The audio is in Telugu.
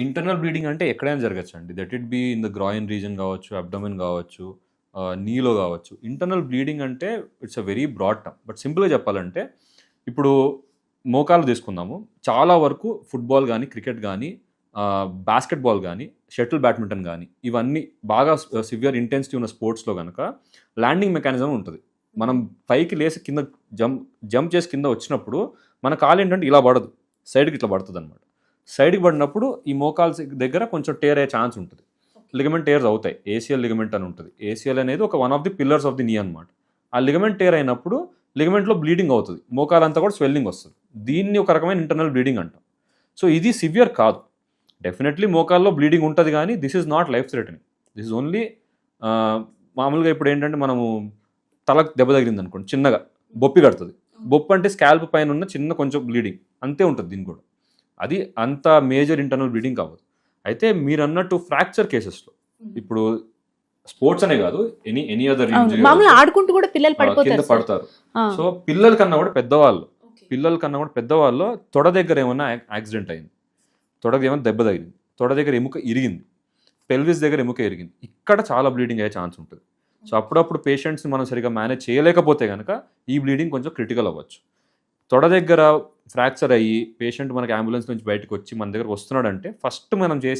ఇంటర్నల్ బ్లీడింగ్ అంటే ఎక్కడైనా జరగచ్చు అండి. That it be in the groin region కావచ్చు, అబ్డోమెన్ కావచ్చు, నీలో కావచ్చు. ఇంటర్నల్ బ్లీడింగ్ అంటే it's a very broad term. But సింపుల్గా చెప్పాలంటే ఇప్పుడు మోకాలు తీసుకుందాము. చాలా వరకు ఫుట్బాల్ కానీ, క్రికెట్ కానీ, బాస్కెట్బాల్ కానీ, షటిల్ బ్యాడ్మింటన్ కానీ, ఇవన్నీ బాగా సివియర్ ఇంటెన్సిటీ ఉన్న స్పోర్ట్స్లో కనుక ల్యాండింగ్ మెకానిజం ఉంటుంది. మనం పైకి లేసి కింద జంప్ చేసి కింద వచ్చినప్పుడు మన కాలు ఏంటంటే ఇలా పడదు, సైడ్కి ఇట్లా పడుతుంది అనమాట. సైడ్కి పడినప్పుడు ఈ మోకాల్ దగ్గర కొంచెం టేర్ అయ్యే ఛాన్స్ ఉంటుంది. లిగమెంట్ టేర్స్ అవుతాయి. ఏసీఎల్ లిగమెంట్ అని ఉంటుంది. ఏసీఎల్ అనేది ఒక one of the pillars of the నీ అనమాట. ఆ లిగమెంట్ టేర్ అయినప్పుడు లిగమెంట్లో బ్లీడింగ్ అవుతుంది, మోకాలంతా కూడా స్వెల్లింగ్ వస్తుంది. దీన్ని ఒక రకమైన ఇంటర్నల్ బ్లీడింగ్ అంటాం. సో ఇది సివియర్ కాదు. డెఫినెట్లీ మోకాల్లో బ్లీడింగ్ ఉంటుంది, కానీ this is not life threatening. This is only మామూలుగా ఇప్పుడు ఏంటంటే మనము తలకు దెబ్బ తగిలింది అనుకోండి, చిన్నగా బొప్పి కడుతుంది. బొప్పు అంటే స్కాల్ప్ పైన ఉన్న చిన్న కొంచెం బ్లీడింగ్ అంతే ఉంటుంది దీనికి కూడా. అది అంత మేజర్ ఇంటర్నల్ బ్లీడింగ్ కావద్దు. అయితే మీరు అన్నట్టు ఫ్రాక్చర్ కేసెస్లో ఇప్పుడు స్పోర్ట్స్ అనే కాదు, ఎనీ అదర్ ఆడుకుంటూ కూడా పిల్లలు కింద పడతారు. సో పిల్లల కన్నా కూడా పెద్దవాళ్ళు తొడ దగ్గర ఏమన్నా యాక్సిడెంట్ అయింది, తొడకి ఏమైనా దెబ్బ తగిలింది, తొడ దగ్గర ఎముక ఇరిగింది, పెల్విస్ దగ్గర ఎముక ఇరిగింది, ఇక్కడ చాలా బ్లీడింగ్ అయ్యే ఛాన్స్ ఉంటుంది. సో అప్పుడప్పుడు పేషెంట్స్ని మనం సరిగా మేనేజ్ చేయలేకపోతే కనుక ఈ బ్లీడింగ్ కొంచెం క్రిటికల్ అవ్వచ్చు. తొడ దగ్గర ఫ్రాక్చర్ అయ్యి పేషెంట్ మనకి అంబులెన్స్ నుంచి బయటకు వచ్చి మన దగ్గర వస్తున్నాడంటే ఫస్ట్ మనం చేసి